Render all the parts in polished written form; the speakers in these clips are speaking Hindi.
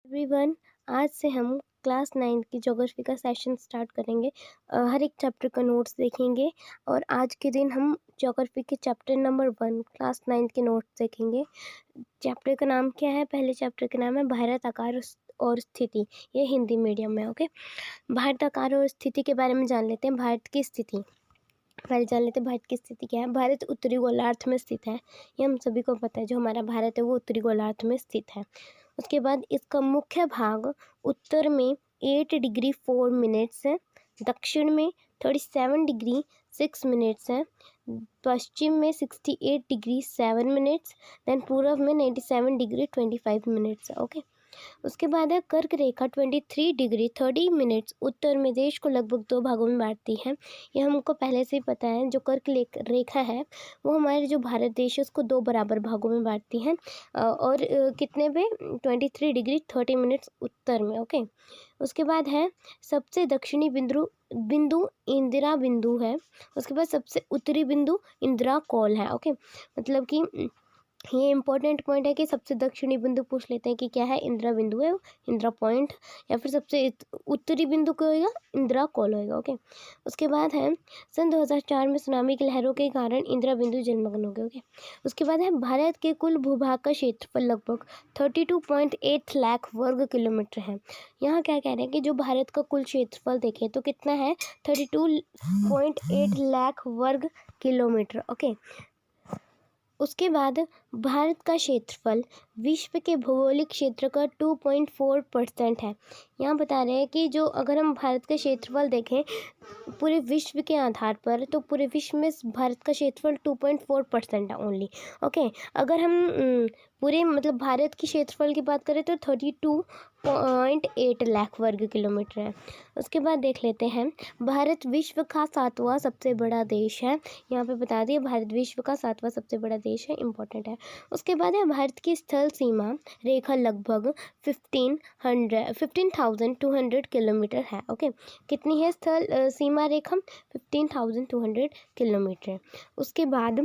एवरीवन, आज से हम क्लास 9 की ज्योग्राफी का सेशन स्टार्ट करेंगे। हर एक चैप्टर का नोट्स देखेंगे और आज के दिन हम ज्योग्राफी के चैप्टर नंबर 1 क्लास 9 के नोट्स देखेंगे। चैप्टर का नाम क्या है? पहले चैप्टर का नाम है भारत आकार और स्थिति। ये हिंदी मीडियम में। ओके, भारत आकार और स्थिति के बारे में जान लेते हैं। भारत की स्थिति पहले जान लेते हैं। भारत की स्थिति क्या है? भारत उत्तरी गोलार्ध में स्थित है। ये हम सभी को पता है। जो हमारा भारत है वो उत्तरी गोलार्ध में स्थित है। उसके बाद इसका मुख्य भाग उत्तर में 8 डिग्री 4 मिनट्स है, दक्षिण में 37 डिग्री 6 मिनट्स है, पश्चिम में 68 डिग्री 7 मिनट्स, देन पूर्व में 97 डिग्री 25 मिनट्स है। ओके, उसके बाद है कर्क रेखा 23 डिग्री 30 मिनट्स उत्तर में देश को लगभग 2 भागों में बांटती है। ये हमको पहले से ही पता है। जो कर्क रेखा है वो हमारे जो भारत देश है उसको 2 बराबर भागों में बांटती है और कितने पे 23 डिग्री 30 मिनट्स उत्तर में। ओके, उसके बाद है सबसे दक्षिणी बिंदु इंदिरा बिंदु है। उसके बाद सबसे उत्तरी बिंदु इंदिरा कौल है। ओके, मतलब कि ये इंपॉर्टेंट पॉइंट है कि सबसे दक्षिणी बिंदु पूछ लेते हैं कि क्या है? इंदिरा बिंदु है, इंदिरा पॉइंट, या फिर सबसे उत्तरी बिंदु क्या होगा? इंदिरा कॉल होएगा। ओके, उसके बाद है सन 2004 में सुनामी की लहरों के कारण इंदिरा बिंदु जलमग्न हो गए। ओके, उसके बाद है भारत के कुल भूभाग का क्षेत्रफल लगभग 32.8 लाख वर्ग किलोमीटर है। यहाँ क्या कह रहे हैं कि जो भारत का कुल क्षेत्रफल देखें तो कितना है? 32.8 लाख वर्ग किलोमीटर। ओके, उसके बाद भारत का क्षेत्रफल विश्व के भौगोलिक क्षेत्र का 2.4% है। यहाँ बता रहे हैं कि जो अगर हम भारत का क्षेत्रफल देखें पूरे विश्व के आधार पर, तो पूरे विश्व में भारत का क्षेत्रफल 2.4% है ओनली। ओके, अगर हम पूरे मतलब भारत की क्षेत्रफल की बात करें तो 32.8 लाख वर्ग किलोमीटर है। उसके बाद देख लेते हैं भारत विश्व का 7वां सबसे बड़ा देश है। यहाँ पे बता दिए भारत विश्व का 7वां सबसे बड़ा देश है, इंपॉर्टेंट है। उसके बाद है भारत की स्थल सीमा रेखा लगभग 15,200 किलोमीटर है। ओके, कितनी है स्थल सीमा रेखा? 15,200 किलोमीटर। उसके बाद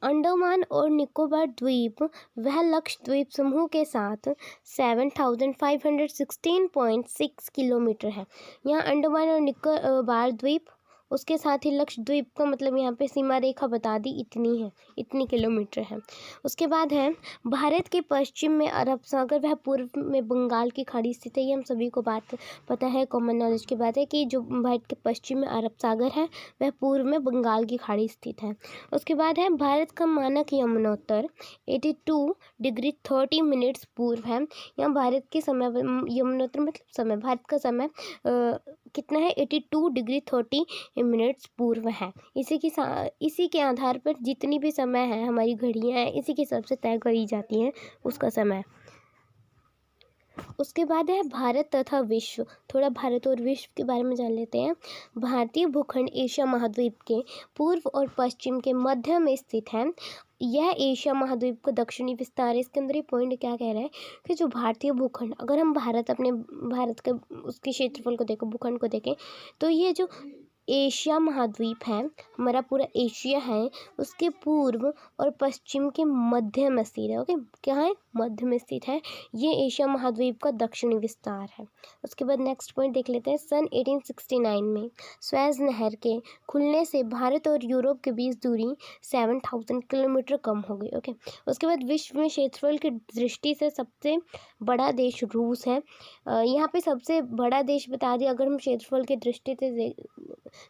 अंडमान और निकोबार द्वीप वह लक्षद्वीप समूह के साथ 7,516.6 किलोमीटर है। यहाँ अंडमान और निकोबार द्वीप, उसके साथ ही लक्षद्वीप का मतलब यहाँ पे सीमा रेखा बता दी, इतनी है, इतनी किलोमीटर है। उसके बाद है भारत के पश्चिम में अरब सागर वह पूर्व में बंगाल की खाड़ी स्थित है। ये हम सभी को बात पता है, कॉमन नॉलेज की बात है कि जो भारत के पश्चिम में अरब सागर है वह पूर्व में बंगाल की खाड़ी स्थित है। उसके बाद है भारत का मानक यमुनोत्तर 82 डिग्री 30 मिनट्स पूर्व है। यहाँ भारत के समय यमुनोत्तर मतलब समय, भारत का समय कितना है? 82 डिग्री 30 मिनट्स पूर्व है। इसी के आधार पर जितनी भी समय है हमारी घड़ियाँ हैं इसी के हिसाब से तय करी जाती हैं उसका समय। उसके बाद है भारत तथा विश्व। थोड़ा भारत और विश्व के बारे में जान लेते हैं। भारतीय भूखंड एशिया महाद्वीप के पूर्व और पश्चिम के मध्य में स्थित है। यह एशिया महाद्वीप का दक्षिणी विस्तार है। इसके अंदर ये पॉइंट क्या कह रहा है कि जो भारतीय भूखंड, अगर हम अपने भारत के उसके क्षेत्रफल को देखें, भूखंड को देखें, तो ये जो एशिया महाद्वीप है, हमारा पूरा एशिया है, उसके पूर्व और पश्चिम के मध्य में स्थित है। ओके, क्या है? मध्य में स्थित है। ये एशिया महाद्वीप का दक्षिणी विस्तार है। उसके बाद नेक्स्ट पॉइंट देख लेते हैं। सन 1869 में स्वेज नहर के खुलने से भारत और यूरोप के बीच दूरी 7,000 किलोमीटर कम हो गई। ओके, उसके बाद विश्व में क्षेत्रफल की दृष्टि से सबसे बड़ा देश रूस है। यहाँ पे सबसे बड़ा देश बता दिया। अगर हम क्षेत्रफल की दृष्टि से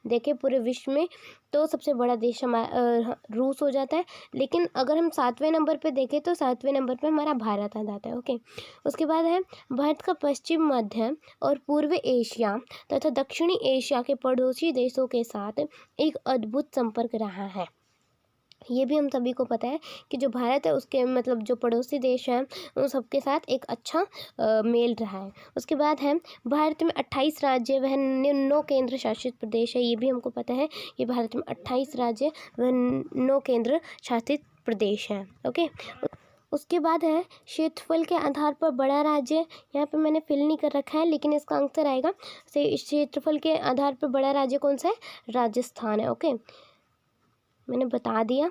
देखें पूरे विश्व में तो सबसे बड़ा देश हमारा रूस हो जाता है। लेकिन अगर हम 7वें नंबर पे देखें तो 7वें नंबर पे हमारा भारत आ जाता है। ओके, उसके बाद है भारत का पश्चिम, मध्य और पूर्व एशिया तथा दक्षिणी एशिया के पड़ोसी देशों के साथ एक अद्भुत संपर्क रहा है। ये भी हम सभी को पता है कि जो भारत है उसके मतलब जो पड़ोसी देश हैं उन सबके साथ एक अच्छा मेल रहा है। उसके बाद है भारत में 28 राज्य वह 9 केंद्र शासित प्रदेश है। ये भी हमको पता है कि भारत में 28 राज्य वह 9 केंद्र शासित प्रदेश हैं। ओके, उसके बाद है क्षेत्रफल के आधार पर बड़ा राज्य। यहाँ पे मैंने फिल नहीं कर रखा है लेकिन इसका आंसर आएगा क्षेत्रफल के आधार पर बड़ा राज्य कौन सा है? राजस्थान है। ओके, मैंने बता दिया,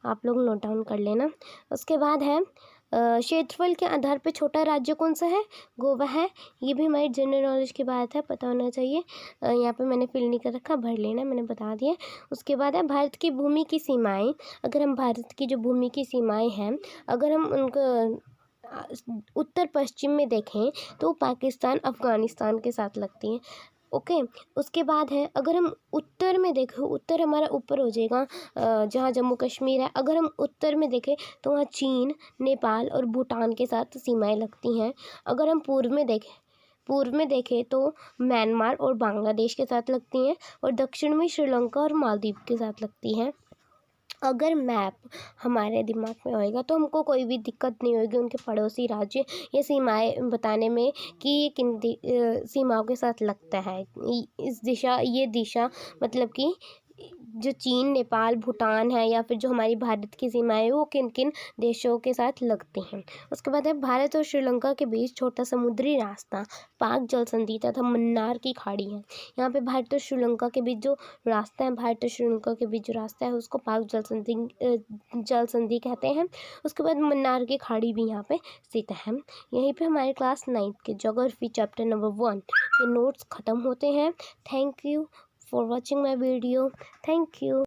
आप लोग नोट डाउन कर लेना। उसके बाद है क्षेत्रफल के आधार पे छोटा राज्य कौन सा है? गोवा है। ये भी हमारी जनरल नॉलेज की बात है, पता होना चाहिए। यहाँ पे मैंने फिल नहीं कर रखा, भर लेना, मैंने बता दिया। उसके बाद है भारत की भूमि की सीमाएं। अगर हम भारत की जो भूमि की सीमाएं हैं, अगर हम उनको उत्तर पश्चिम में देखें तो पाकिस्तान अफ़गानिस्तान के साथ लगती हैं। ओके। उसके बाद है, अगर हम उत्तर में देखें, उत्तर हमारा ऊपर हो जाएगा, जहाँ जम्मू कश्मीर है। अगर हम उत्तर में देखें तो वहाँ चीन, नेपाल और भूटान के साथ सीमाएं लगती हैं। अगर हम पूर्व में देखें तो म्यांमार और बांग्लादेश के साथ लगती हैं, और दक्षिण में श्रीलंका और मालदीव के साथ लगती हैं। अगर मैप हमारे दिमाग में होएगा तो हमको कोई भी दिक्कत नहीं होगी उनके पड़ोसी राज्य या सीमाएं बताने में कि ये किन सीमाओं के साथ लगता है। ये दिशा मतलब कि जो चीन, नेपाल, भूटान है, या फिर जो हमारी भारत की सीमाएं है वो किन किन देशों के साथ लगती हैं। उसके बाद है भारत और श्रीलंका के बीच छोटा समुद्री रास्ता पाक जल संधि तथा मन्नार की खाड़ी है। यहाँ पे भारत और श्रीलंका के बीच जो रास्ता है, भारत और श्रीलंका के बीच जो रास्ता है उसको पाक जल संधि कहते हैं। उसके बाद मन्नार की खाड़ी भी यहाँ पे स्थित है। यहीं पे हमारे क्लास 9th के ज्योग्राफी चैप्टर नंबर 1 के नोट्स ख़त्म होते हैं। Thank you for watching my video. Thank you.